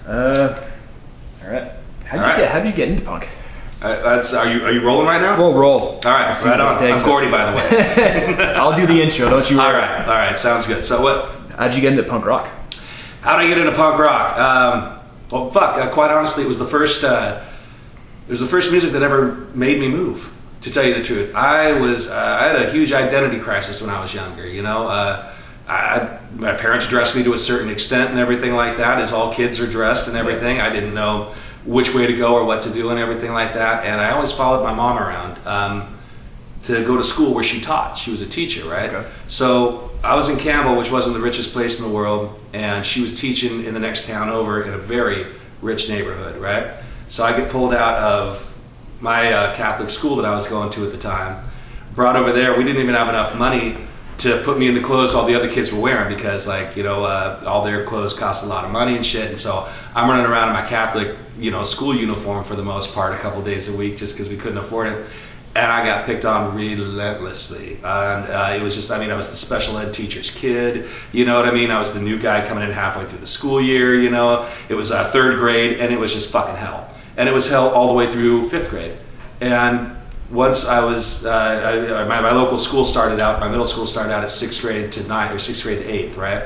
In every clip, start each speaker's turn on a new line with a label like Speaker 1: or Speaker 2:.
Speaker 1: All right. How do you get into punk?
Speaker 2: Are you rolling right now?
Speaker 1: We'll roll.
Speaker 2: All right, right on. I'm Gordy, by the way.
Speaker 1: I'll do the intro. Don't you worry.
Speaker 2: All right. Sounds good. So what?
Speaker 1: How'd you get into punk rock?
Speaker 2: How'd I get into punk rock? Quite honestly, it was the first. It was the first music that ever made me move. To tell you the truth, I had a huge identity crisis when I was younger. You know, my parents dressed me to a certain extent and everything like that, as all kids are dressed and everything. I didn't know which way to go or what to do and everything like that. And I always followed my mom around to go to school where she taught. She was a teacher, right? Okay. So I was in Campbell, which wasn't the richest place in the world, and she was teaching in the next town over in a very rich neighborhood, right? So I get pulled out of my Catholic school that I was going to at the time, brought over there. We didn't even have enough money to put me in the clothes all the other kids were wearing because, all their clothes cost a lot of money and shit. And so I'm running around in my Catholic, school uniform for the most part, a couple days a week, just because we couldn't afford it. And I got picked on relentlessly. And it was just, I was the special ed teacher's kid, you know what I mean? I was the new guy coming in halfway through the school year, It was third grade, and it was just fucking hell. And it was hell all the way through fifth grade. And once I was, my local school started out, my middle school started out at sixth grade to ninth, or sixth grade to eighth, right?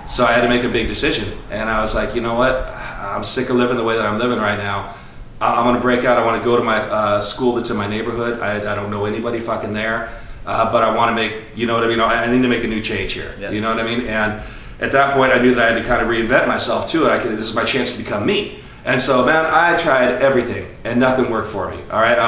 Speaker 2: So I had to make a big decision. And I was like, you know what? I'm sick of living the way that I'm living right now. I'm gonna break out. I wanna go to my school that's in my neighborhood. I don't know anybody fucking there, but I wanna make, you know what I mean? I need to make a new change here, yeah. You know what I mean? And at that point I knew that I had to kind of reinvent myself too. This is my chance to become me. And so, man, I tried everything and nothing worked for me, all right?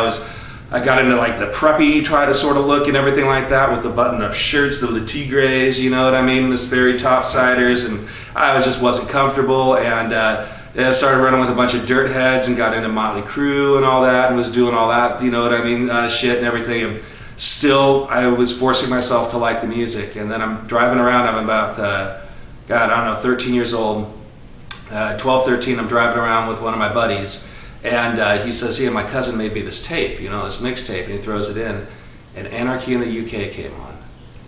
Speaker 2: I got into like the preppy, try to sort of look and everything like that with the button-up shirts, the Le Tigres, you know what I mean? The Sperry topsiders, and I just wasn't comfortable. And I started running with a bunch of dirt heads and got into Motley Crue and all that and was doing all that, you know what I mean, shit and everything. And still, I was forcing myself to like the music. And then I'm driving around, I'm about, 13 years old. 12, 13, I'm driving around with one of my buddies, and he says, my cousin made me this tape, this mixtape, and he throws it in, and Anarchy in the UK came on,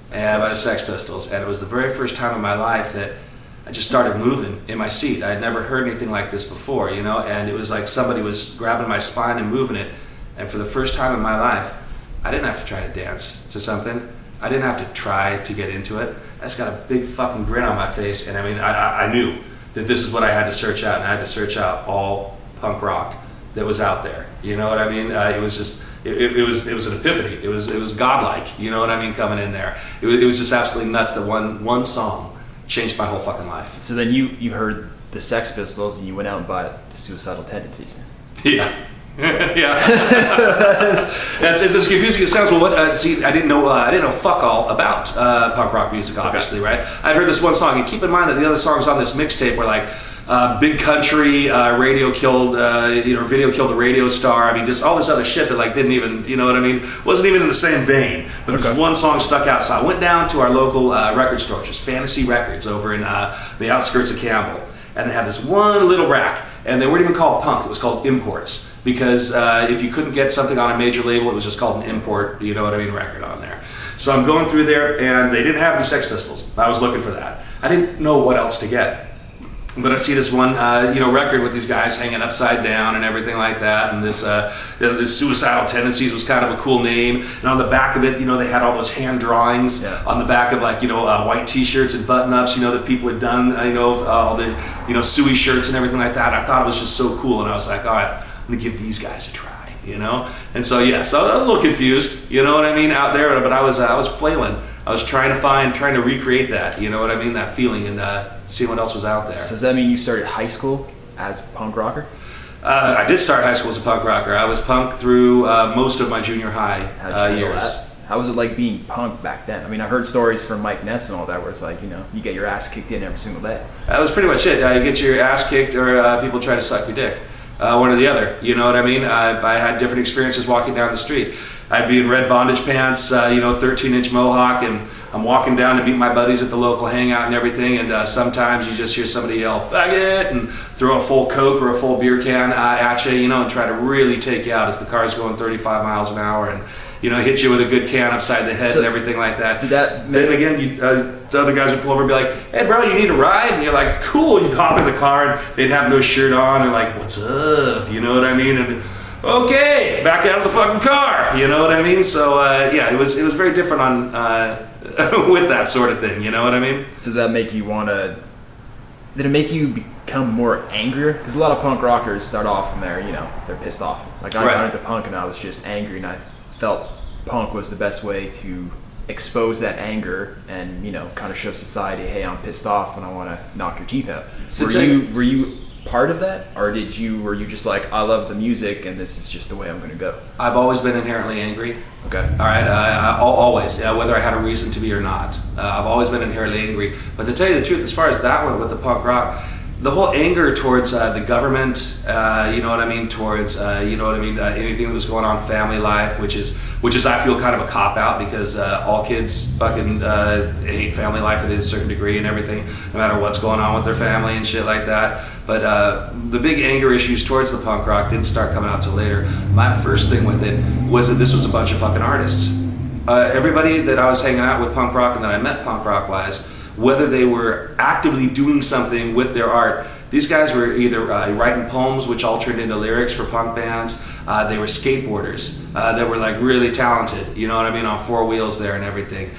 Speaker 2: by the Sex Pistols, and it was the very first time in my life that I just started moving in my seat. I had never heard anything like this before, and it was like somebody was grabbing my spine and moving it, and for the first time in my life, I didn't have to try to dance to something. I didn't have to try to get into it. I just got a big fucking grin on my face, and I knew that this is what I had to search out, and I had to search out all punk rock that was out there. You know what I mean? It was just, it was an epiphany. It was godlike. You know what I mean? Coming in there, it was just absolutely nuts. That one song changed my whole fucking life.
Speaker 1: So then you heard the Sex Pistols and you went out and bought the Suicidal Tendencies.
Speaker 2: Yeah. Yeah, it's as confusing as it sounds. Well, I didn't know fuck all about punk rock music, obviously, okay. Right? I'd heard this one song, and keep in mind that the other songs on this mixtape were like Big Country, Radio killed, Video killed a radio star. Just all this other shit that didn't even, you know what I mean, wasn't even in the same vein. But okay. This one song stuck out, so I went down to our local record store, which is Fantasy Records over in the outskirts of Campbell, and they had this one little rack, and they weren't even called punk; it was called imports. Because if you couldn't get something on a major label, it was just called an import, record on there. So I'm going through there, and they didn't have any Sex Pistols. I was looking for that. I didn't know what else to get. But I see this one, record with these guys hanging upside down and everything like that, and this Suicidal Tendencies was kind of a cool name. And on the back of it, they had all those hand drawings on the back of white T-shirts and button-ups, that people had done, all the, Suey shirts and everything like that. I thought it was just so cool, and I was like, all right, I'm gonna give these guys a try, And so so I was a little confused, out there, but I was flailing. I was trying to recreate that, that feeling, and see what else was out there.
Speaker 1: So does that mean you started high school as a punk rocker?
Speaker 2: I did start high school as a punk rocker. I was punk through most of my junior high years.
Speaker 1: How was it like being punk back then? I heard stories from Mike Ness and all that where it's like, you get your ass kicked in every single day.
Speaker 2: That was pretty much it. You get your ass kicked, or people try to suck your dick. One or the other, you know what I mean? I had different experiences walking down the street. I'd be in red bondage pants, 13-inch mohawk, and I'm walking down to meet my buddies at the local hangout and everything, and sometimes you just hear somebody yell, faggot, and throw a full Coke or a full beer can at you, and try to really take you out as the car's going 35 miles an hour, and, hit you with a good can upside the head and everything like that.
Speaker 1: Did that
Speaker 2: then again, the other guys would pull over and be like, hey bro, you need a ride? And you're like, cool. You'd hop in the car and they'd have no shirt on and like, what's up? You know what I mean? And okay, back out of the fucking car. You know what I mean? So yeah, it was very different on with that sort of thing. You know what I mean?
Speaker 1: So did that make you want to? Did it make you become more angrier? Because a lot of punk rockers start off and they're pissed off. Like I got into punk and I was just angry, and I felt punk was the best way to expose that anger and kind of show society, hey, I'm pissed off and I want to knock your teeth out. So were you part of that, or were you just like, I love the music and this is just the way I'm going to go?
Speaker 2: I've always been inherently angry.
Speaker 1: Okay.
Speaker 2: All right. Always, whether I had a reason to be or not. I've always been inherently angry. But to tell you the truth, as far as that one with the punk rock, the whole anger towards the government, you know what I mean, towards anything that was going on, family life, which is I feel kind of a cop out, because all kids fucking hate family life to a certain degree and everything, no matter what's going on with their family and shit like that. But the big anger issues towards the punk rock didn't start coming out till later. My first thing with it was that this was a bunch of fucking artists. Everybody that I was hanging out with punk rock and that I met punk rock wise, whether they were actively doing something with their art, these guys were either writing poems which all turned into lyrics for punk bands. They were skateboarders that were like really talented, you know what I mean, on four wheels there and everything.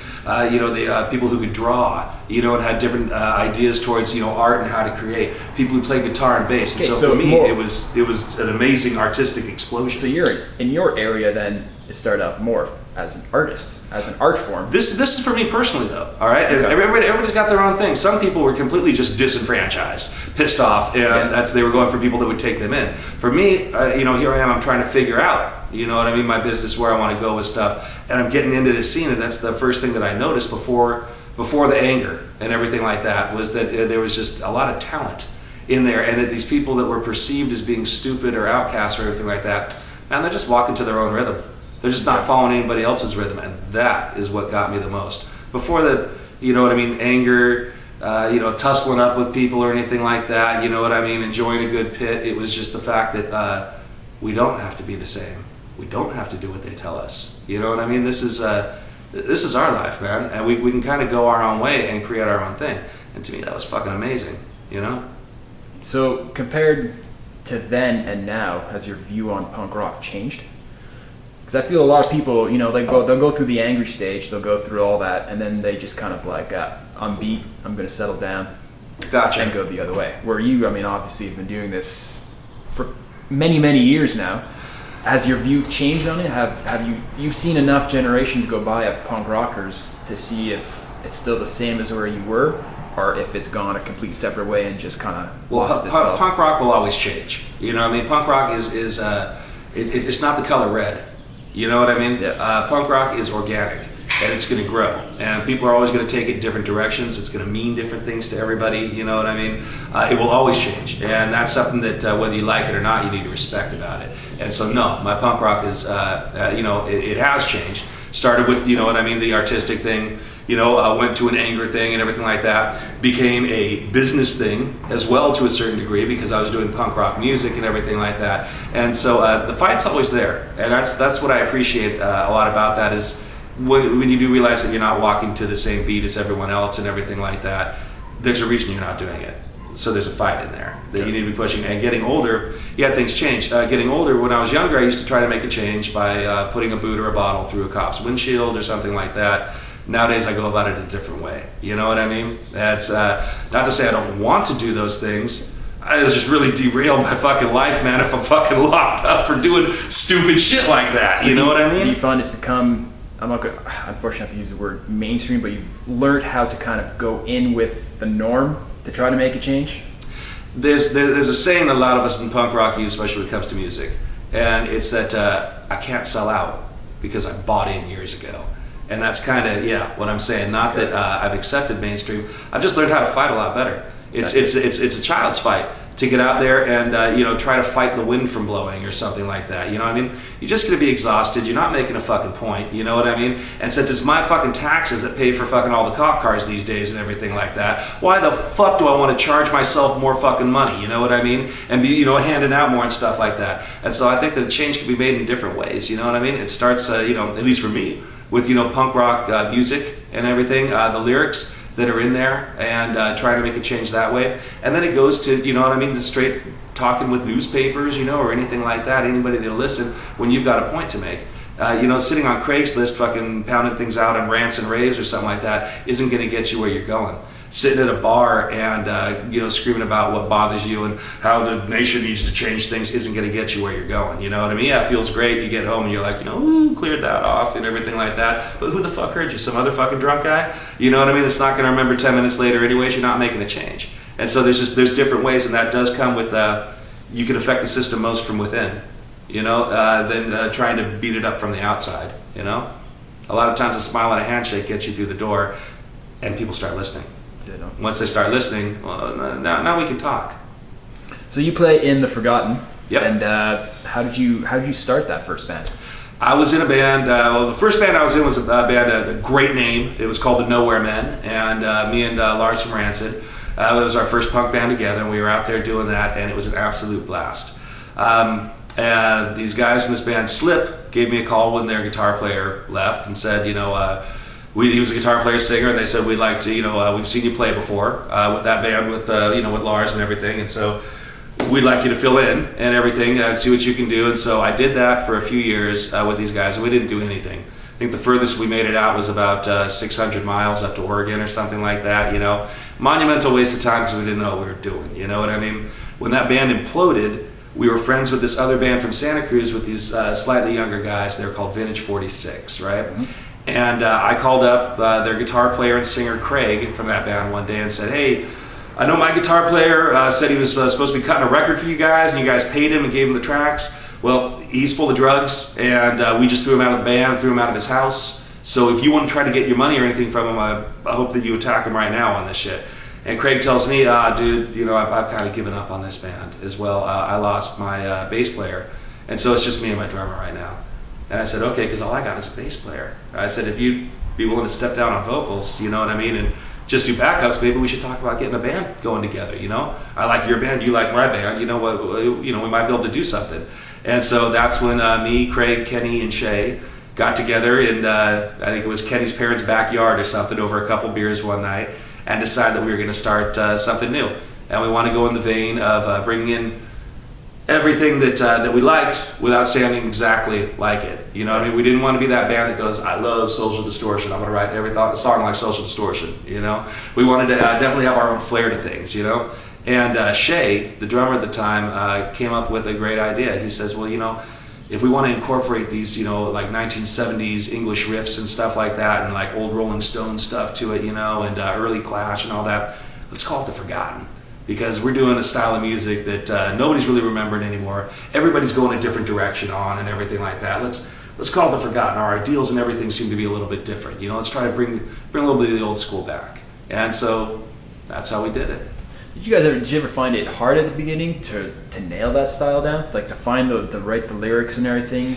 Speaker 2: People who could draw, and had different ideas towards art and how to create. People who played guitar and bass. And so for me, it was an amazing artistic explosion.
Speaker 1: So you're in your area then. It started out more as an artist, as an art form.
Speaker 2: This is for me personally, though. All right, okay. Everybody's got their own thing. Some people were completely just disenfranchised, pissed off, and they were going for people that would take them in. For me, here I am. I'm trying to figure out, you know what I mean, my business, where I want to go with stuff, and I'm getting into this scene, and that's the first thing that I noticed before the anger and everything like that, was that there was just a lot of talent in there, and that these people that were perceived as being stupid or outcasts or everything like that, man, they're just walking to their own rhythm. They're just not following anybody else's rhythm, and that is what got me the most. Before the, anger, tussling up with people or anything like that, enjoying a good pit, it was just the fact that we don't have to be the same. We don't have to do what they tell us. You know what I mean? This is our life, man, and we can kind of go our own way and create our own thing. And to me, that was fucking amazing,
Speaker 1: So compared to then and now, has your view on punk rock changed? Because I feel a lot of people, they'll go through the angry stage, they'll go through all that, and then they just kind of like, I'm beat, I'm going to settle down,
Speaker 2: gotcha,
Speaker 1: and go the other way. Where you, obviously you've been doing this for many, many years now. Has your view changed on it? You've seen enough generations go by of punk rockers to see if it's still the same as where you were, or if it's gone a complete separate way and just kind of lost itself?
Speaker 2: Punk rock will always change. Punk rock is it's not the color red. You know what I mean?
Speaker 1: Yeah.
Speaker 2: Punk rock is organic, and it's going to grow. And people are always going to take it in different directions. It's going to mean different things to everybody. You know what I mean? It will always change, and that's something that whether you like it or not, you need to respect about it. And so, no, my punk rock is, it has changed. Started with, the artistic thing. Went to an anger thing and everything like that. Became a business thing as well to a certain degree, because I was doing punk rock music and everything like that. And so the fight's always there, and that's what I appreciate a lot about that, is when you do realize that you're not walking to the same beat as everyone else and everything like that. There's a reason you're not doing it. So there's a fight in there that you need to be pushing. And getting older, things change. Getting older, when I was younger, I used to try to make a change by putting a boot or a bottle through a cop's windshield or something like that. Nowadays, I go about it a different way. You know what I mean? That's not to say I don't want to do those things. It's just really derailed my fucking life, man, if I'm fucking locked up for doing stupid shit like that. You know what I mean?
Speaker 1: Do you find it's become, I'm not going to, unfortunately, I have to use the word mainstream, but you've learned how to kind of go in with the norm to try to make a change?
Speaker 2: There's a saying that a lot of us in punk rock use, especially when it comes to music, and it's that I can't sell out because I bought in years ago. And that's kind of, what I'm saying. Not that I've accepted mainstream. I've just learned how to fight a lot better. It's a child's fight to get out there and try to fight the wind from blowing or something like that. You know what I mean? You're just going to be exhausted. You're not making a fucking point. You know what I mean? And since it's my fucking taxes that pay for fucking all the cop cars these days and everything like that, why the fuck do I want to charge myself more fucking money? You know what I mean? And be handing out more and stuff like that. And so I think that change can be made in different ways. You know what I mean? It starts, at least for me, with punk rock music and everything, the lyrics that are in there and trying to make a change that way. And then it goes to, you know what I mean, the straight talking with newspapers, you know, or anything like that, anybody that'll listen when you've got a point to make. You know, sitting on Craigslist fucking pounding things out on rants and raves or something like that isn't going to get you where you're going. Sitting at a bar and, you know, screaming about what bothers you and how the nation needs to change things isn't going to get you where you're going. You know what I mean? Yeah, it feels great. You get home and you're like, you know, ooh, cleared that off and everything like that. But who the fuck heard you? Some other fucking drunk guy? You know what I mean? It's not going to remember 10 minutes later anyways. You're not making a change. And so there's different ways, and that does come with, you can affect the system most from within, you know, than trying to beat it up from the outside, you know? A lot of times a smile and a handshake gets you through the door and people start listening. Once they start listening, well, now we can talk.
Speaker 1: So you play in The Forgotten.
Speaker 2: Yep.
Speaker 1: And how did you start that first band?
Speaker 2: I was in a band. Well, the first band I was in was a band, a great name. It was called the Nowhere Men, and me and Lars from Rancid. It was our first punk band together, and we were out there doing that, and it was an absolute blast. And these guys in this band, Slip, gave me a call when their guitar player left and said, you know, he was a guitar player, singer, and they said, we'd like to, you know, we've seen you play before with that band, with you know, with Lars and everything, and so we'd like you to fill in and everything, see what you can do. And so I did that for a few years with these guys, and we didn't do anything. I think the furthest we made it out was about 600 miles up to Oregon or something like that, you know. Monumental waste of time because we didn't know what we were doing, you know what I mean? When that band imploded, we were friends with this other band from Santa Cruz with these slightly younger guys. They were called Vintage 46, right? Mm-hmm. And I called up their guitar player and singer Craig from that band one day and said, hey, I know my guitar player said he was supposed to be cutting a record for you guys, and you guys paid him and gave him the tracks. Well, he's full of drugs, and we just threw him out of the band, threw him out of his house. So if you want to try to get your money or anything from him, I hope that you attack him right now on this shit. And Craig tells me, dude, you know, I've kind of given up on this band as well. I lost my bass player, and so it's just me and my drummer right now. And I said, okay, because all I got is a bass player. I said, if you'd be willing to step down on vocals, you know what I mean, and just do backups, maybe we should talk about getting a band going together, you know? I like your band, you like my band, you know what, you know, we might be able to do something. And so that's when me, Craig, Kenny, and Shay got together in, I think it was Kenny's parents' backyard or something, over a couple beers one night, and decided that we were going to start something new. And we want to go in the vein of bringing in everything that we liked without sounding exactly like it. You know what I mean? We didn't want to be that band that goes, I love Social Distortion, I'm going to write every song like Social Distortion, you know? We wanted to definitely have our own flair to things, you know? And Shay, the drummer at the time, came up with a great idea. He says, well, you know, if we want to incorporate these, you know, like 1970s English riffs and stuff like that, and like old Rolling Stone stuff to it, you know, and early Clash and all that, let's call it The Forgotten. Because we're doing a style of music that nobody's really remembering anymore. Everybody's going a different direction on and everything like that. Let's call it The Forgotten. Our ideals and everything seem to be a little bit different. You know, let's try to bring a little bit of the old school back. And so that's how we did it.
Speaker 1: Did you ever find it hard at the beginning to nail that style down? Like to find the lyrics and everything?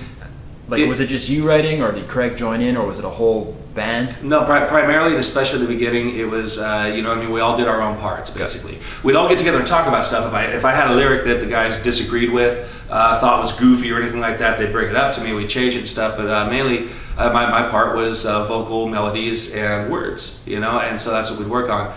Speaker 1: Like, was it just you writing, or did Craig join in, or was it a whole band?
Speaker 2: No, primarily, and especially at the beginning, it was, you know what I mean, we all did our own parts, basically. We'd all get together and talk about stuff. If I had a lyric that the guys disagreed with, thought was goofy or anything like that, they'd bring it up to me, we'd change it and stuff, but mainly my part was vocal, melodies, and words, you know, and so that's what we'd work on.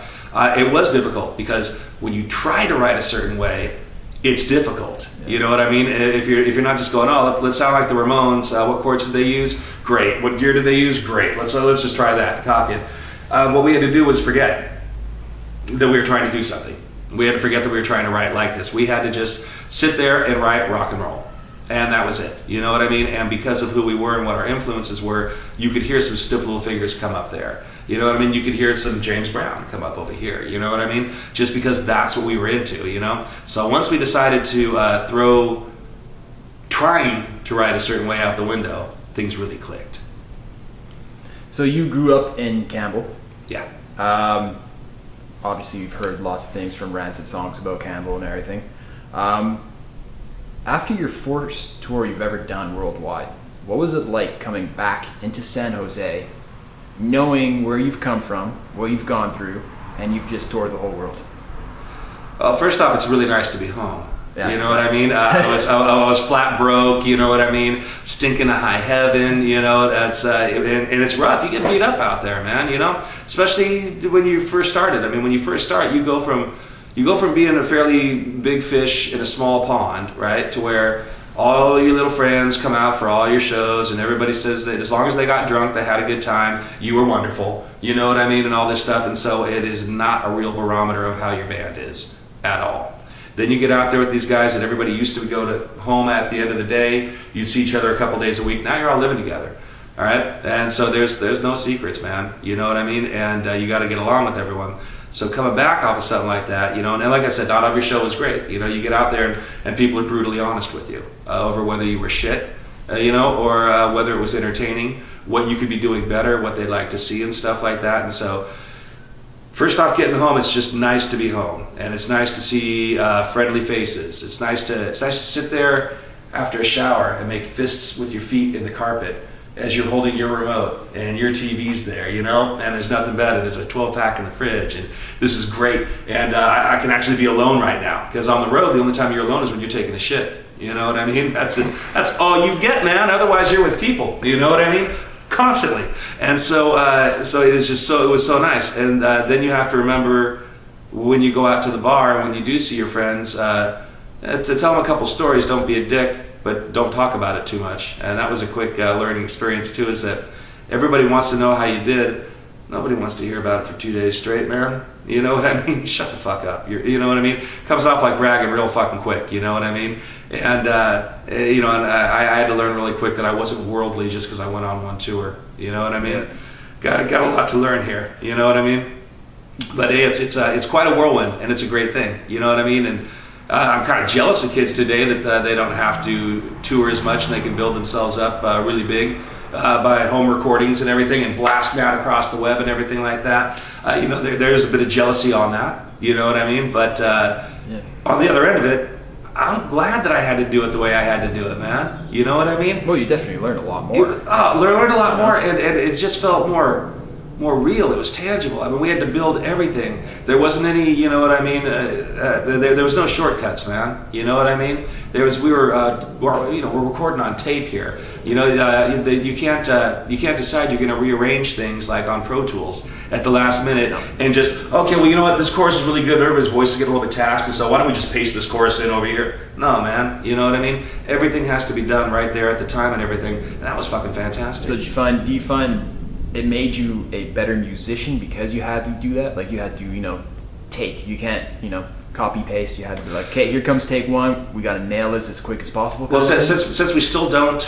Speaker 2: It was difficult, because when you try to write a certain way, it's difficult. Yeah. You know what I mean? If you're not just going, oh, let's sound like the Ramones. What chords did they use? Great. What gear did they use? Great. Let's just try that. Copy it. What we had to do was forget that we were trying to do something. We had to forget that we were trying to write like this. We had to just sit there and write rock and roll. And that was it. You know what I mean? And because of who we were and what our influences were, you could hear some stiff little fingers come up there. You know what I mean? You could hear some James Brown come up over here. You know what I mean? Just because that's what we were into, you know? So once we decided to trying to write a certain way out the window, things really clicked.
Speaker 1: So you grew up in Campbell.
Speaker 2: Yeah.
Speaker 1: Obviously you've heard lots of things from Rancid songs about Campbell and everything. After your first tour you've ever done worldwide, what was it like coming back into San Jose, knowing where you've come from, what you've gone through, and you've just toured the whole world?
Speaker 2: Well, first off, it's really nice to be home.
Speaker 1: Yeah.
Speaker 2: You know what I mean? I was flat broke. You know what I mean? Stinking to high heaven. You know, that's and it's rough. You get beat up out there, man. You know, especially when you first started. I mean, when you first start, you go from being a fairly big fish in a small pond, right, to where all your little friends come out for all your shows, and everybody says that as long as they got drunk, they had a good time, you were wonderful, you know what I mean, and all this stuff. And so it is not a real barometer of how your band is at all. Then you get out there with these guys that everybody used to go to home at the end of the day. You'd see each other a couple days a week. Now you're all living together, all right? And so there's no secrets, man, you know what I mean? And you got to get along with everyone. So coming back off of something like that, you know, and like I said, not every show was great. You know, you get out there and people are brutally honest with you over whether you were shit, you know, or whether it was entertaining, what you could be doing better, what they'd like to see and stuff like that. And so first off, getting home, it's just nice to be home, and it's nice to see friendly faces. It's nice to sit there after a shower and make fists with your feet in the carpet as you're holding your remote and your TV's there, you know, and there's nothing better. There's a 12-pack in the fridge, and this is great. And I can actually be alone right now, because on the road, the only time you're alone is when you're taking a shit. You know what I mean? That's all you get, man. Otherwise, you're with people. You know what I mean? Constantly. And so it is just it was so nice. And then you have to remember when you go out to the bar and when you do see your friends, to tell them a couple stories. Don't be a dick, but don't talk about it too much. And that was a quick learning experience too, is that everybody wants to know how you did. Nobody wants to hear about it for 2 days straight, man. You know what I mean? Shut the fuck up. You know what I mean? Comes off like bragging real fucking quick, you know what I mean? And, you know, and I had to learn really quick that I wasn't worldly just because I went on one tour. You know what I mean? Got a lot to learn here. You know what I mean? But hey, it's quite a whirlwind, and it's a great thing. You know what I mean? And I'm kind of jealous of kids today that they don't have to tour as much, and they can build themselves up really big by home recordings and everything, and blasting out across the web and everything like that. You know, there's a bit of jealousy on that. You know what I mean? But on the other end of it, I'm glad that I had to do it the way I had to do it, man. You know what I mean?
Speaker 1: Well, you definitely learned a lot more.
Speaker 2: Learned a lot more, and it just felt more real. It was tangible. I mean, we had to build everything. There wasn't any, you know what I mean? There was no shortcuts, man. You know what I mean? We're recording on tape here. You know, you can't decide you're going to rearrange things like on Pro Tools at the last minute and just, okay, well, you know what? This chorus is really good. Everybody's voices get a little bit tasked, and so why don't we just paste this chorus in over here? No, man. You know what I mean? Everything has to be done right there at the time and everything. And that was fucking fantastic.
Speaker 1: So do you find it made you a better musician because you had to do that? Like, you had to, you know, you can't, you know, copy paste. You had to be like, okay, here comes take one. We got to nail this as quick as possible.
Speaker 2: Well, since we still don't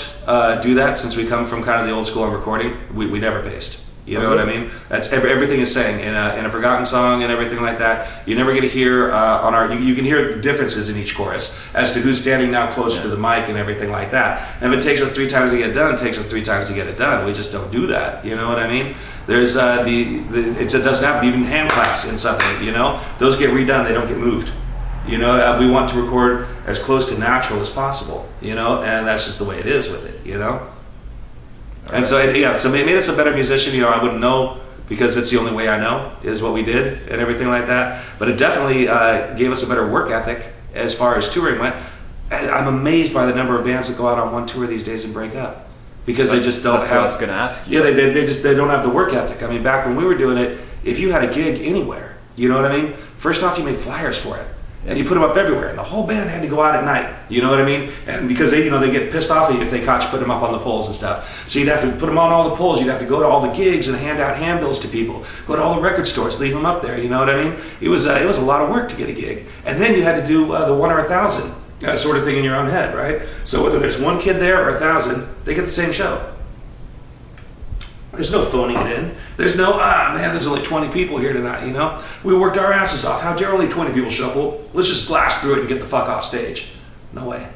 Speaker 2: do that, since we come from kind of the old school on recording, we never paste. You know what I mean? That's everything is saying in a forgotten song and everything like that. You're never going to hear on our. You can hear differences in each chorus as to who's standing now closer to the mic and everything like that. And if it takes us 3 times to get it done, it takes us 3 times to get it done. We just don't do that. You know what I mean? There's it doesn't happen. Even hand claps in something. You know, those get redone. They don't get moved. You know, we want to record as close to natural as possible. You know, and that's just the way it is with it. You know. And so it made us a better musician. You know, I wouldn't know because it's the only way I know is what we did and everything like that. But it definitely gave us a better work ethic as far as touring went. I'm amazed by the number of bands that go out on one tour these days and break up because they just don't have.
Speaker 1: That's what I was going to ask you.
Speaker 2: Yeah, they don't have the work ethic. I mean, back when we were doing it, if you had a gig anywhere, you know what I mean? First off, you made flyers for it. And you put them up everywhere, and the whole band had to go out at night. You know what I mean? And because they get pissed off at you if they caught you putting them up on the poles and stuff. So you'd have to put them on all the poles. You'd have to go to all the gigs and hand out handbills to people. Go to all the record stores, leave them up there. You know what I mean? It was a lot of work to get a gig, and then you had to do the 1 or 1,000 sort of thing in your own head, right? So whether there's one kid there or 1,000, they get the same show. There's no phoning it in. There's no, there's only 20 people here tonight, you know? We worked our asses off. How'd there only 20 people show up? Well, let's just blast through it and get the fuck off stage. No way.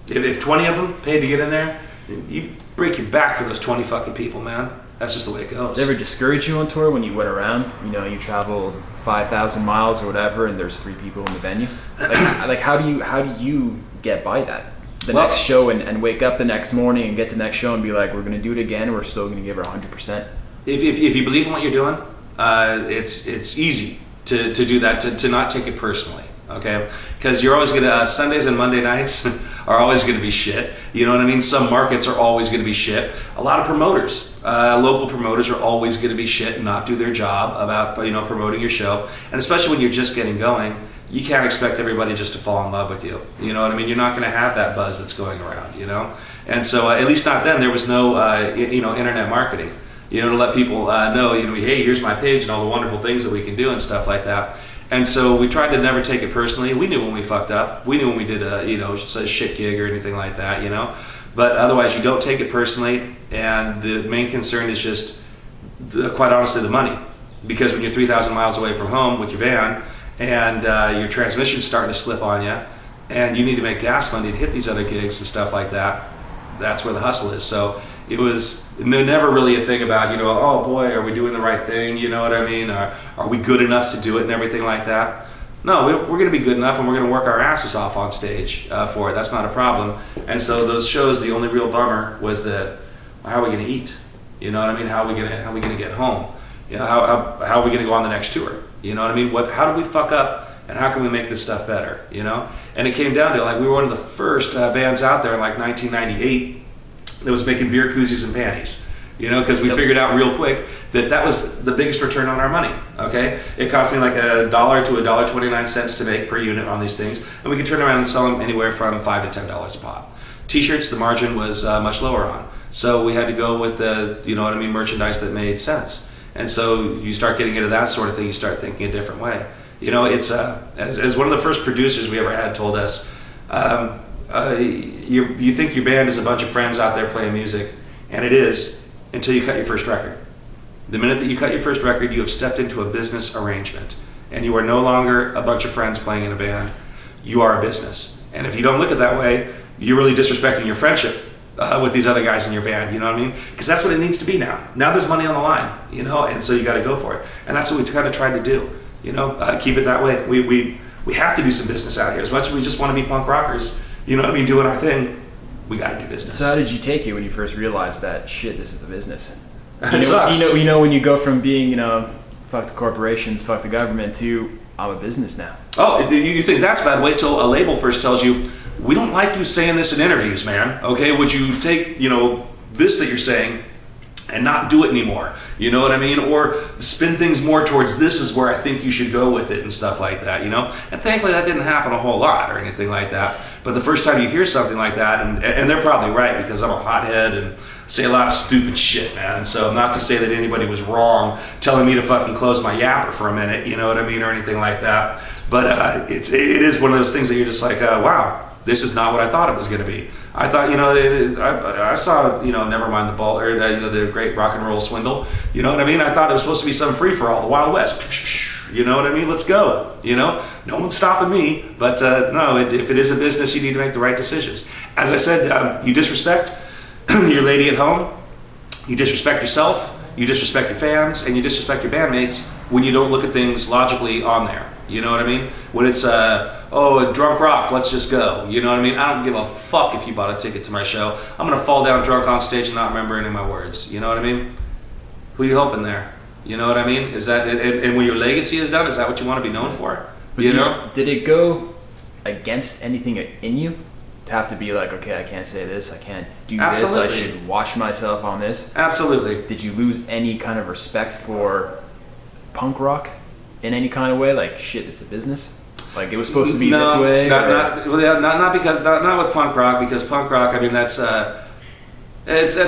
Speaker 2: If 20 of them paid to get in there, you break your back for those 20 fucking people, man. That's just the way it goes.
Speaker 1: Did it ever discourage you on tour when you went around? You know, you traveled 5,000 miles or whatever, and there's 3 people in the venue. Like how do you get by that? Next show and wake up the next morning and get to the next show and be like, we're going to do it again. We're still going to give her 100%.
Speaker 2: If you believe in what you're doing, it's easy to do that, to not take it personally. okay? Because you're always gonna, Sundays and Monday nights are always gonna be shit. You know what I mean? Some markets are always gonna be shit. A lot of promoters, local promoters are always gonna be shit and not do their job about, you know, promoting your show. And especially when you're just getting going, you can't expect everybody just to fall in love with you. You know what I mean? You're not gonna have that buzz that's going around, you know? And so, at least not then, there was no, you know, internet marketing. You know, to let people know, you know, hey, here's my page and all the wonderful things that we can do and stuff like that. And so we tried to never take it personally. We knew when we fucked up. We knew when we did a, you know, just a shit gig or anything like that, you know. But otherwise, you don't take it personally. And the main concern is just, quite honestly, the money. Because when you're 3,000 miles away from home with your van and your transmission's starting to slip on you, and you need to make gas money to hit these other gigs and stuff like that, that's where the hustle is. So it was never really a thing about, you know, oh boy, are we doing the right thing? You know what I mean? Are we good enough to do it and everything like that? No, we're going to be good enough, and we're going to work our asses off on stage for it. That's not a problem. And so those shows, the only real bummer was how are we going to eat? You know what I mean? How are we going to get home? You know, how are we going to go on the next tour? You know what I mean? How do we fuck up, and how can we make this stuff better? You know? And it came down to, like, we were one of the first bands out there in like 1998 that was making beer koozies and panties, you know, because we figured out real quick that was the biggest return on our money, okay? It cost me like $1 to $1.29 to make per unit on these things, and we could turn around and sell them anywhere from $5 to $10 a pop. T-shirts, the margin was much lower on, so we had to go with the, you know what I mean, merchandise that made sense. And so you start getting into that sort of thing, you start thinking a different way. You know, it's, as one of the first producers we ever had told us, you think your band is a bunch of friends out there playing music, and it is until you cut your first record. The minute that you cut your first record, you have stepped into a business arrangement, and you are no longer a bunch of friends playing in a band. You are a business. And if you don't look at it that way, you're really disrespecting your friendship with these other guys in your band, you know what I mean? Because that's what it needs to be now. Now there's money on the line, you know, and so you got to go for it. And that's what we kind of tried to do, you know, keep it that way. We have to do some business out here. As much as we just want to be punk rockers, you know what I mean, doing our thing, we got to do business.
Speaker 1: So how did you take it when you first realized that, shit, this is the business?
Speaker 2: It sucks.
Speaker 1: You know, when you go from being, you know, fuck the corporations, fuck the government, to I'm a business now.
Speaker 2: Oh, you think that's bad? Wait till a label first tells you, we don't like you saying this in interviews, man. Okay, would you take, you know, this that you're saying and not do it anymore? You know what I mean? Or spin things more towards this is where I think you should go with it and stuff like that, you know? And thankfully that didn't happen a whole lot or anything like that. But the first time you hear something like that, and they're probably right because I'm a hothead and say a lot of stupid shit, man. And so not to say that anybody was wrong telling me to fucking close my yapper for a minute, you know what I mean, or anything like that. But it is one of those things that you're just like, wow, this is not what I thought it was going to be. I thought, you know, I saw, you know, Nevermind the Ball, or you know, the Great Rock and Roll Swindle. You know what I mean? I thought it was supposed to be some free for all, the Wild West. You know what I mean? Let's go. You know, no one's stopping me. But no, if it is a business, you need to make the right decisions. As I said, you disrespect your lady at home, you disrespect yourself, you disrespect your fans, and you disrespect your bandmates when you don't look at things logically on there. You know what I mean? When it's, a drunk rock, let's just go. You know what I mean? I don't give a fuck if you bought a ticket to my show. I'm going to fall down drunk on stage and not remember any of my words. You know what I mean? Who are you helping there? You know what I mean? Is that, and when your legacy is done, is that what you want to be known for? You know?
Speaker 1: Did it go against anything in you? To have to be like, okay, I can't say this, I can't do
Speaker 2: Absolutely.
Speaker 1: this, I should watch myself on this?
Speaker 2: Absolutely.
Speaker 1: Did you lose any kind of respect for punk rock in any kind of way? Like, shit, it's a business? Like, it was supposed to be this way?
Speaker 2: Not with punk rock, because punk rock, I mean, that's a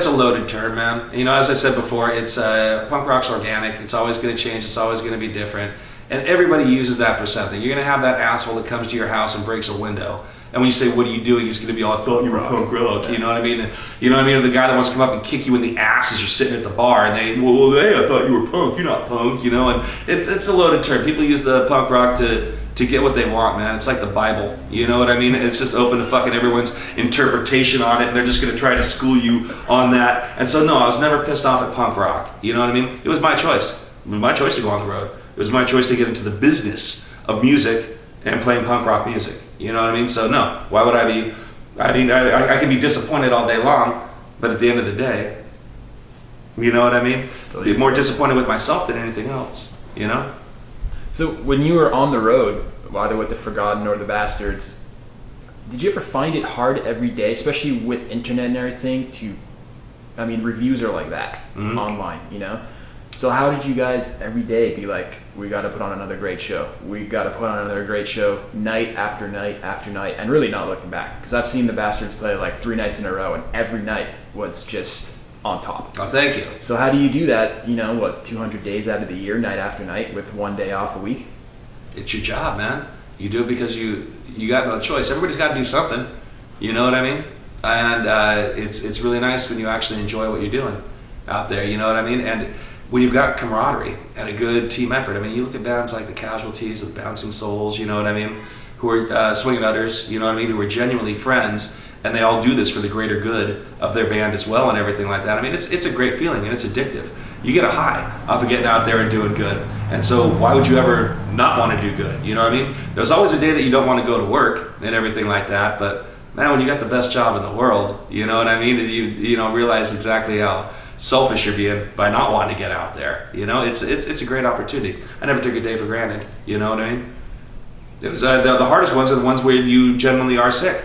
Speaker 2: loaded term, man. You know, as I said before, it's punk rock's organic. It's always going to change. It's always going to be different. And everybody uses that for something. You're going to have that asshole that comes to your house and breaks a window. And when you say, what are you doing? He's going to be all, I thought you were punk rock. You know what I mean? And, you know what I mean? Or the guy that wants to come up and kick you in the ass as you're sitting at the bar. And hey, I thought you were punk. You're not punk, you know? And it's a loaded term. People use the punk rock to get what they want, man. It's like the Bible. You know what I mean? It's just open to fucking everyone's interpretation on it. And they're just going to try to school you on that. And so, no, I was never pissed off at punk rock. You know what I mean? It was my choice. It was my choice to go on the road. It was my choice to get into the business of music and playing punk rock music. You know what I mean? So no, why would I be? I mean, I can be disappointed all day long, but at the end of the day, you know what I mean? Be more disappointed with myself than anything else. You know?
Speaker 1: So when you were on the road, either with the Forgotten or the Bastards. Did you ever find it hard every day, especially with internet and everything, reviews are like that online, So how did you guys every day be like, we got to put on another great show. We got to put on another great show night after night after night, and really not looking back. Because I've seen the Bastards play like 3 nights in a row, and every night was just on top.
Speaker 2: Oh, thank you.
Speaker 1: So how do you do that, 200 days out of the year, night after night, with 1 day off a week?
Speaker 2: It's your job, man. You do it because you got no choice. Everybody's got to do something. You know what I mean? And it's really nice when you actually enjoy what you're doing out there. You know what I mean? And when you've got camaraderie and a good team effort. I mean, you look at bands like the Casualties, the Bouncing Souls, you know what I mean, who are Swingin' Utters, you know what I mean, who are genuinely friends, and they all do this for the greater good of their band as well and everything like that. I mean, it's a great feeling and it's addictive. You get a high off of getting out there and doing good. And so why would you ever not want to do good? You know what I mean? There's always a day that you don't want to go to work and everything like that, but man, when you got the best job in the world, you know what I mean, you realize exactly how selfish you're being by not wanting to get out there. It's a great opportunity. I never took a day for granted. You know what I mean? It was the hardest ones are the ones where you genuinely are sick.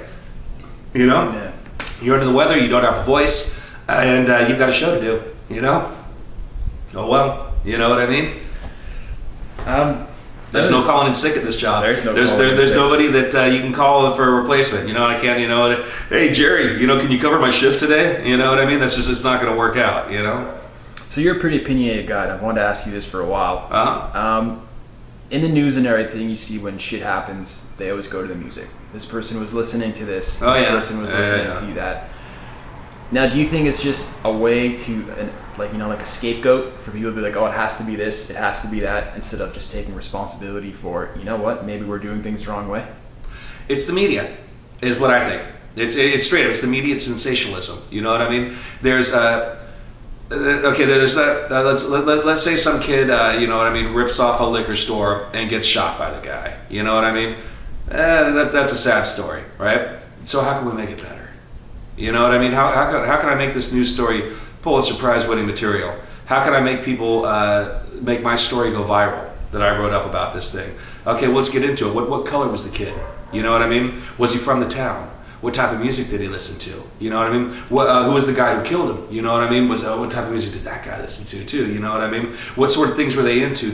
Speaker 1: Yeah.
Speaker 2: You're under the weather, you don't have a voice, and you've got a show to do. Oh well, you know what I mean? There's no calling in sick at this job. There's nobody that you can call for a replacement. I can't. Hey Jerry, can you cover my shift today? You know what I mean? It's not going to work out.
Speaker 1: So you're a pretty opinionated guy. And I've wanted to ask you this for a while. In the news and everything, you see when shit happens, they always go to the music. This person was listening to this. This person was listening to that. Now, do you think it's just a way to, like a scapegoat for people to be like, oh, it has to be this, it has to be that, instead of just taking responsibility for, maybe we're doing things the wrong way?
Speaker 2: It's the media, is what I think. It's straight up. It's the media sensationalism. You know what I mean? There's let's say some kid, rips off a liquor store and gets shot by the guy. You know what I mean? That's a sad story, right? So how can we make it better? You know what I mean? How can I make this news story Pulitzer Prize winning material? How can I make people make my story go viral that I wrote up about this thing? Okay, let's get into it. What color was the kid? You know what I mean? Was he from the town? What type of music did he listen to? You know what I mean? Who was the guy who killed him? You know what I mean? What type of music did that guy listen to too? You know what I mean? What sort of things were they into?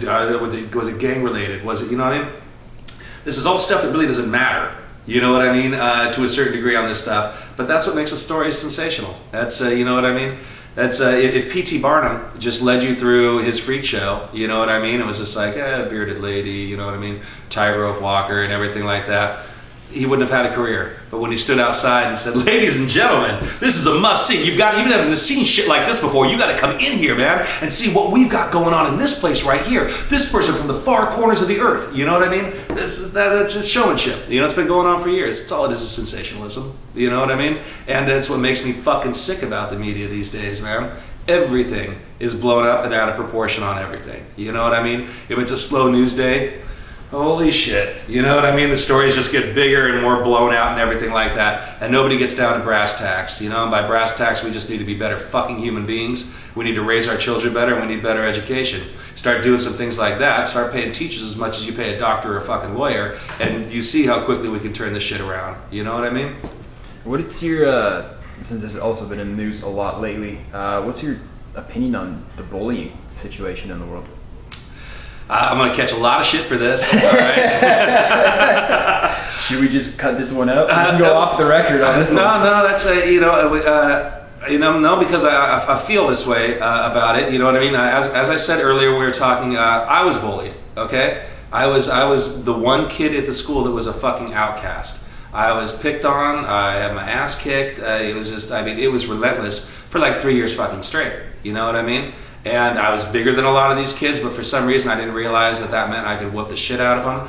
Speaker 2: Was it gang related? Was it, you know what I mean? This is all stuff that really doesn't matter. You know what I mean? To a certain degree on this stuff. But that's what makes a story sensational. That's, you know what I mean? That's if P.T. Barnum just led you through his freak show, you know what I mean? It was just like, bearded lady, you know what I mean? Tightrope walker and everything like that. He wouldn't have had a career. But when he stood outside and said, ladies and gentlemen, this is a must see. Even haven't seen shit like this before, you got to come in here, man, and see what we've got going on in this place right here. This person from the far corners of the earth. You know what I mean? That's his showmanship. It's been going on for years. It's all it is sensationalism. You know what I mean? And that's what makes me fucking sick about the media these days, man. Everything is blown up and out of proportion on everything. You know what I mean? If it's a slow news day, holy shit. You know what I mean? The stories just get bigger and more blown out and everything like that. And nobody gets down to brass tacks. And by brass tacks, we just need to be better fucking human beings. We need to raise our children better, and we need better education. Start doing some things like that. Start paying teachers as much as you pay a doctor or a fucking lawyer. And you see how quickly we can turn this shit around. You know what I mean?
Speaker 1: What's your, since this has also been in the news a lot lately, what's your opinion on the bullying situation in the world?
Speaker 2: I'm going to catch a lot of shit for this. All right.
Speaker 1: Should we just cut this one out? We can go off the record on this one.
Speaker 2: No, that's no, because I feel this way about it. You know what I mean? As I said earlier, we were talking. I was bullied. Okay, I was the one kid at the school that was a fucking outcast. I was picked on. I had my ass kicked. It was just, it was relentless for like 3 years fucking straight. You know what I mean? And I was bigger than a lot of these kids, but for some reason I didn't realize that meant I could whoop the shit out of them.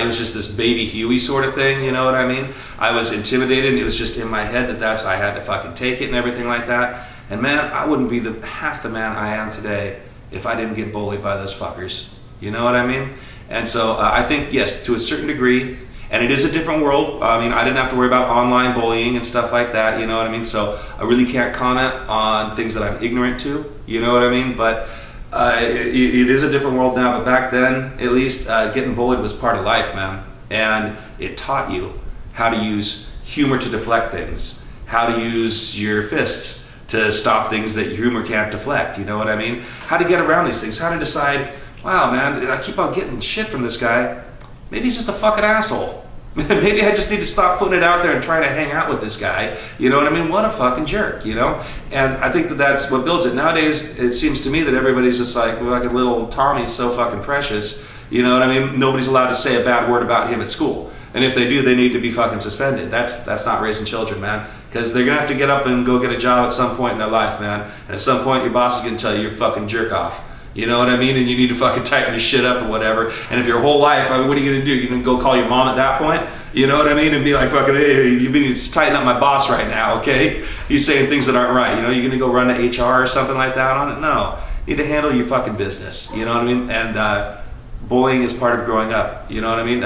Speaker 2: It was just this baby Huey sort of thing, you know what I mean? I was intimidated, and it was just in my head that I had to fucking take it and everything like that. And man, I wouldn't be half the man I am today if I didn't get bullied by those fuckers. You know what I mean? And so I think, yes, to a certain degree, and it is a different world. I didn't have to worry about online bullying and stuff like that, you know what I mean? So I really can't comment on things that I'm ignorant to, you know what I mean? But it is a different world now, but back then, at least, getting bullied was part of life, man. And it taught you how to use humor to deflect things, how to use your fists to stop things that humor can't deflect, you know what I mean? How to get around these things, how to decide, wow man, I keep on getting shit from this guy. Maybe he's just a fucking asshole. Maybe I just need to stop putting it out there and trying to hang out with this guy. You know what I mean? What a fucking jerk, you know? And I think that that's what builds it. Nowadays, it seems to me that everybody's just like a little Tommy's so fucking precious. You know what I mean? Nobody's allowed to say a bad word about him at school. And if they do, they need to be fucking suspended. That's not raising children, man. Because they're going to have to get up and go get a job at some point in their life, man. And at some point, your boss is going to tell you you're fucking jerk off. You know what I mean? And you need to fucking tighten your shit up or whatever. And if your whole life, I mean, what are you going to do? You're going to go call your mom at that point? You know what I mean? And be like, fucking, hey, you need to tighten up my boss right now, okay? He's saying things that aren't right. You know, you're going to go run to HR or something like that on it? No. You need to handle your fucking business. You know what I mean? And bullying is part of growing up. You know what I mean?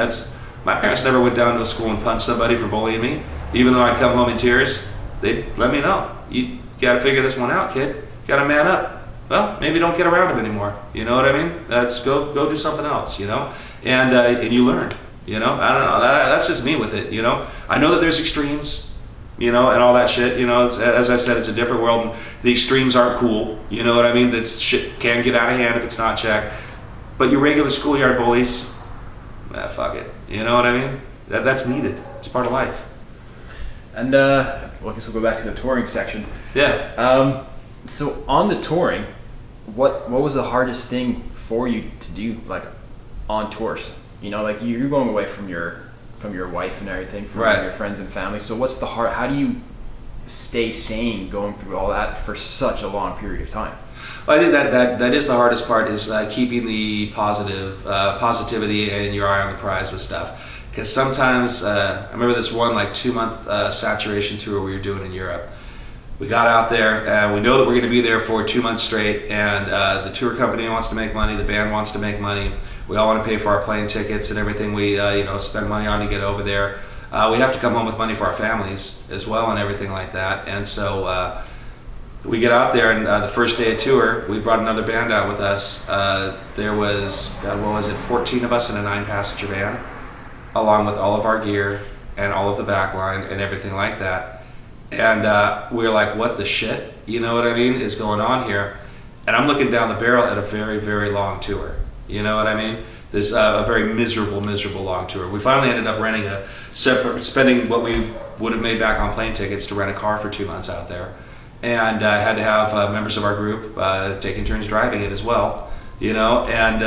Speaker 2: My parents never went down to a school and punched somebody for bullying me. Even though I'd come home in tears, they'd let me know. You got to figure this one out, kid. You got to man up. Well, maybe don't get around him anymore. You know what I mean? That's go do something else, you know? And you learn, you know? I don't know. That's just me with it, you know? I know that there's extremes, you know, and all that shit, you know? As I've said, it's a different world. And the extremes aren't cool, you know what I mean? That shit can get out of hand if it's not checked. But your regular schoolyard bullies, fuck it. You know what I mean? That's needed. It's part of life.
Speaker 1: And, well, I guess we'll go back to the touring section.
Speaker 2: Yeah.
Speaker 1: So on the touring, what was the hardest thing for you to do, like on tours? You know, like you're going away from your wife and everything, from
Speaker 2: right.
Speaker 1: your friends and family. So what's the how do you stay sane going through all that for such a long period of time?
Speaker 2: Well, I think that is the hardest part, is keeping the positivity and your eye on the prize with stuff. Because sometimes, I remember this one 2-month saturation tour we were doing in Europe. We got out there and we know that we're going to be there for 2 months straight, and the tour company wants to make money, the band wants to make money, we all want to pay for our plane tickets and everything we spend money on to get over there. We have to come home with money for our families as well and everything like that. And so we get out there, and the first day of tour, we brought another band out with us. There was, 14 of us in a 9-passenger van, along with all of our gear and all of the backline and everything like that. And we were like, what the shit, you know what I mean, is going on here? And I'm looking down the barrel at a very, very long tour. You know what I mean? This a very miserable long tour. We finally ended up renting spending what we would have made back on plane tickets to rent a car for 2 months out there. And had to have members of our group taking turns driving it as well. You know, and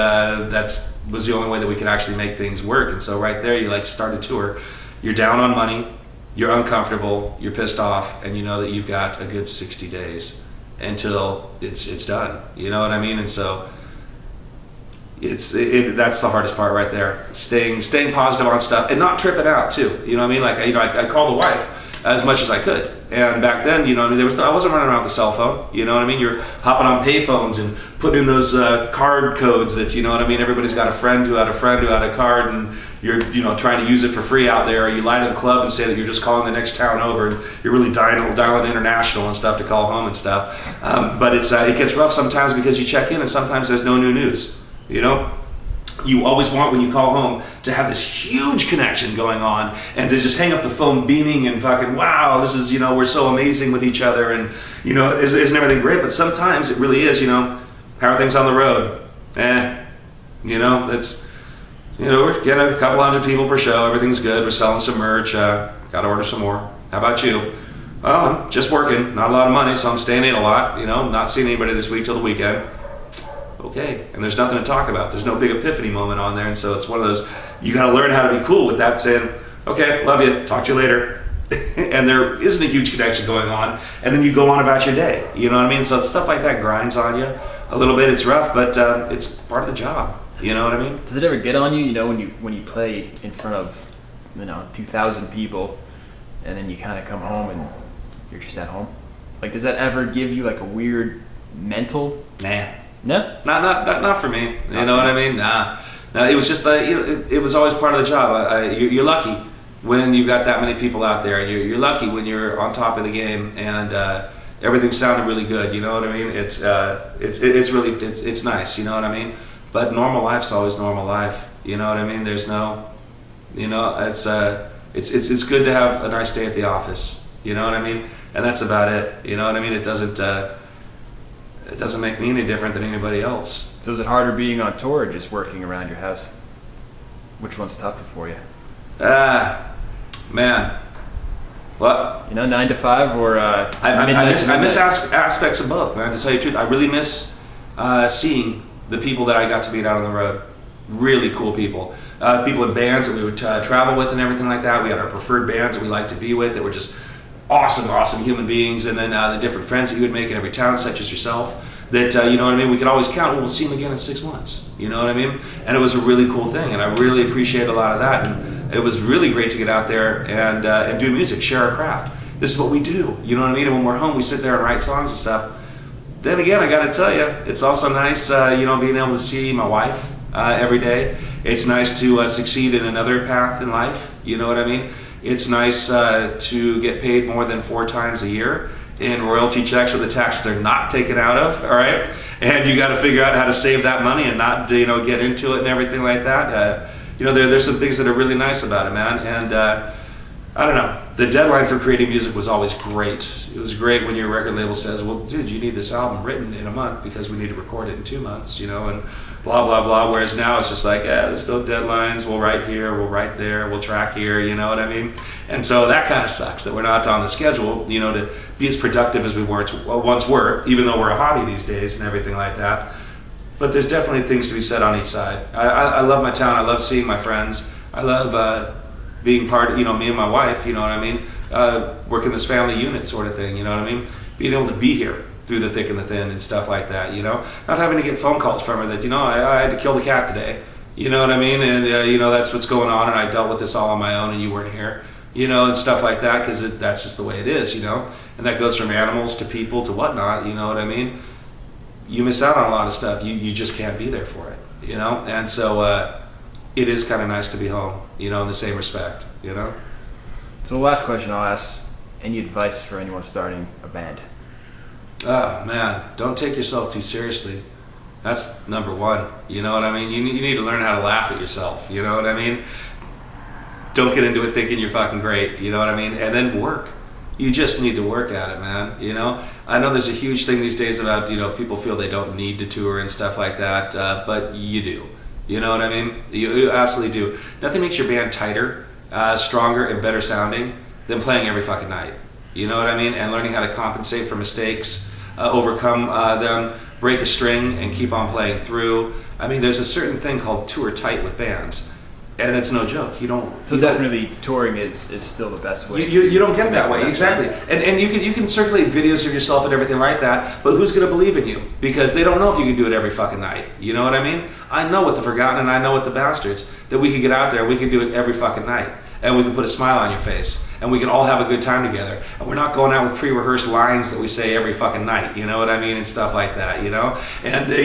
Speaker 2: that's was the only way that we could actually make things work. And so right there, you start a tour, you're down on money, you're uncomfortable, you're pissed off, and you know that you've got a good 60 days until it's done. You know what I mean? And so that's the hardest part right there. Staying positive on stuff and not tripping out too. You know what I mean? I call the wife as much as I could. And back then, you know, I wasn't running around with a cell phone. You know what I mean? You're hopping on pay phones and putting in those card codes that, you know what I mean? Everybody's got a friend who had a card, and you're, trying to use it for free out there. Or you lie to the club and say that you're just calling the next town over, and you're really dialing international and stuff to call home and stuff. But it gets rough sometimes because you check in and sometimes there's no new news. You know? You always want, when you call home, to have this huge connection going on and to just hang up the phone beaming and fucking, wow, this is, we're so amazing with each other, and, isn't everything great? But sometimes it really is, how are things on the road? It's, we're getting a couple hundred people per show, everything's good, we're selling some merch, gotta order some more. How about you? Well, I'm just working, not a lot of money, so I'm staying in a lot, not seeing anybody this week till the weekend. Okay, and there's nothing to talk about. There's no big epiphany moment on there, and so it's one of those, you got to learn how to be cool with that, saying, okay, love you, talk to you later. And there isn't a huge connection going on, and then you go on about your day, you know what I mean? So stuff like that grinds on you a little bit. It's rough, but it's part of the job, you know what I mean?
Speaker 1: Does it ever get on you, when you play in front of, 2,000 people, and then you kind of come home and you're just at home? Like, does that ever give you a weird mental?
Speaker 2: Nah.
Speaker 1: No?
Speaker 2: Not for me. You know what I mean? Nah. No, it was just it was always part of the job. You're lucky when you've got that many people out there, and you're lucky when you're on top of the game, and everything sounded really good. You know what I mean? It's really nice. You know what I mean? But normal life's always normal life. You know what I mean? There's no You know, it's good to have a nice day at the office. You know what I mean? And that's about it. You know what I mean? It doesn't make me any different than anybody else.
Speaker 1: So is it harder being on tour or just working around your house? Which one's tougher for you?
Speaker 2: Man. What?
Speaker 1: 9 to 5 or
Speaker 2: I miss aspects of both, man. To tell you the truth, I really miss seeing the people that I got to meet out on the road. Really cool people. People in bands that we would travel with and everything like that. We had our preferred bands that we liked to be with that were just awesome human beings. And then the different friends that you would make in every town, such as yourself. That, you know what I mean, we could always count, we'll see them again in 6 months. You know what I mean? And it was a really cool thing. And I really appreciate a lot of that. And it was really great to get out there and do music, share our craft. This is what we do. You know what I mean? And when we're home, we sit there and write songs and stuff. Then again, I got to tell you, it's also nice, being able to see my wife every day. It's nice to succeed in another path in life. You know what I mean? It's nice to get paid more than 4 times a year in royalty checks that the taxes are not taken out of, all right? And you got to figure out how to save that money and not, get into it and everything like that. There's some things that are really nice about it, man. And I don't know. The deadline for creating music was always great. It was great when your record label says, well, dude, you need this album written in a month because we need to record it in 2 months, and blah, blah, blah. Whereas now it's just like, there's no deadlines. We'll write here, we'll write there, we'll track here, you know what I mean? And so that kind of sucks that we're not on the schedule, to be as productive as we once were, even though we're a hobby these days and everything like that. But there's definitely things to be said on each side. I love my town. I love seeing my friends. I love being part of, me and my wife, you know what I mean? Working this family unit sort of thing, you know what I mean? Being able to be here through the thick and the thin and stuff like that, Not having to get phone calls from her that, I had to kill the cat today, you know what I mean? And, that's what's going on, and I dealt with this all on my own and you weren't here, and stuff like that, because that's just the way it is, And that goes from animals to people to whatnot, you know what I mean? You miss out on a lot of stuff. You just can't be there for it, And so it is kind of nice to be home, in the same respect, So
Speaker 1: the last question I'll ask, any advice for anyone starting a band?
Speaker 2: Oh, man, don't take yourself too seriously. That's number one, you know what I mean? You need to learn how to laugh at yourself, you know what I mean? Don't get into it thinking you're fucking great, you know what I mean? And then work. You just need to work at it, man, I know there's a huge thing these days about, people feel they don't need to tour and stuff like that, but you do. You know what I mean? You absolutely do. Nothing makes your band tighter, stronger, and better sounding than playing every fucking night. You know what I mean? And learning how to compensate for mistakes, overcome them, break a string, and keep on playing through. I mean, there's a certain thing called tour tight with bands. And it's no joke.
Speaker 1: Definitely touring is still the best way.
Speaker 2: You don't get that way, exactly. And you can circulate videos of yourself and everything like that, but who's going to believe in you? Because they don't know if you can do it every fucking night. You know what I mean? I know with the Forgotten and I know with the Bastards that we can get out there, we can do it every fucking night. And we can put a smile on your face. And we can all have a good time together. And we're not going out with pre-rehearsed lines that we say every fucking night, you know what I mean? And stuff like that, And you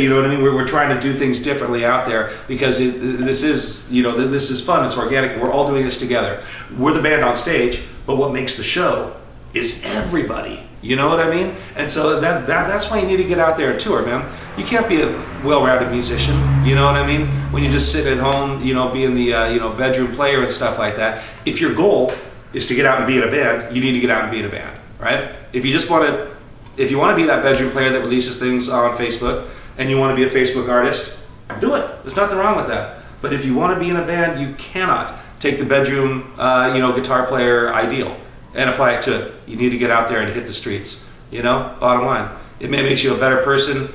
Speaker 2: know what I mean? We're trying to do things differently out there because this is fun, it's organic, we're all doing this together. We're the band on stage, but what makes the show is everybody. You know what I mean? And so that's why you need to get out there and tour, man. You can't be a well-rounded musician, you know what I mean? When you just sit at home, being the bedroom player and stuff like that. If your goal is to get out and be in a band, you need to get out and be in a band, right? If you want to be that bedroom player that releases things on Facebook and you want to be a Facebook artist, do it. There's nothing wrong with that. But if you want to be in a band, you cannot take the bedroom, guitar player ideal and apply it to it. You need to get out there and hit the streets, bottom line. It may make you a better person.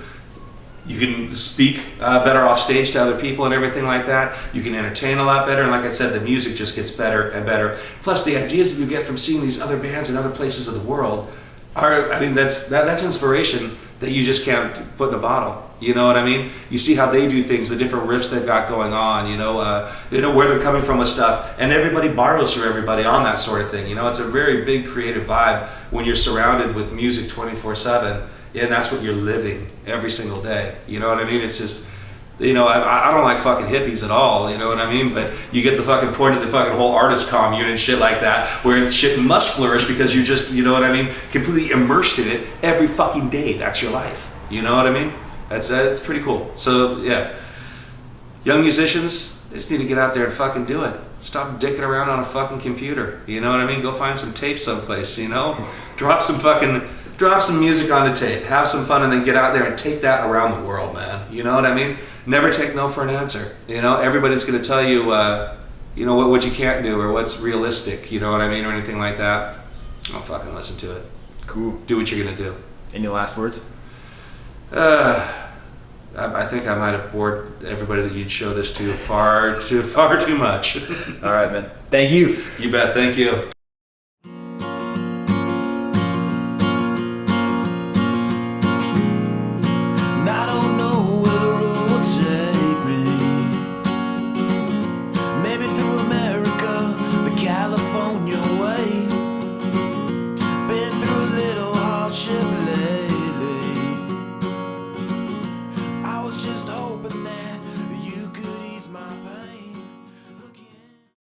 Speaker 2: You can speak better off stage to other people and everything like that. You can entertain a lot better. And like I said, the music just gets better and better. Plus the ideas that you get from seeing these other bands in other places of the world that's inspiration that you just can't put in a bottle. You know what I mean? You see how they do things, the different riffs they've got going on, where they're coming from with stuff, and everybody borrows from everybody on that sort of thing. It's a very big creative vibe when you're surrounded with music 24/7, and that's what you're living every single day. You know what I mean? It's just, I don't like fucking hippies at all, you know what I mean? But you get the fucking point of the fucking whole artist commune and shit like that, where shit must flourish because you're just, you know what I mean, completely immersed in it every fucking day. That's your life. You know what I mean? That's pretty cool. So, yeah. Young musicians, they just need to get out there and fucking do it. Stop dicking around on a fucking computer. You know what I mean? Go find some tape someplace, you know? Drop some music onto tape. Have some fun and then get out there and take that around the world, man. You know what I mean? Never take no for an answer. You know, everybody's going to tell you, you know, what you can't do or what's realistic, you know what I mean, or anything like that. Don't fucking listen to it.
Speaker 1: Cool.
Speaker 2: Do what you're going to do.
Speaker 1: Any last words?
Speaker 2: I think I might have bored everybody that you'd show this to far too much.
Speaker 1: All right, man. Thank you.
Speaker 2: You bet. Thank you.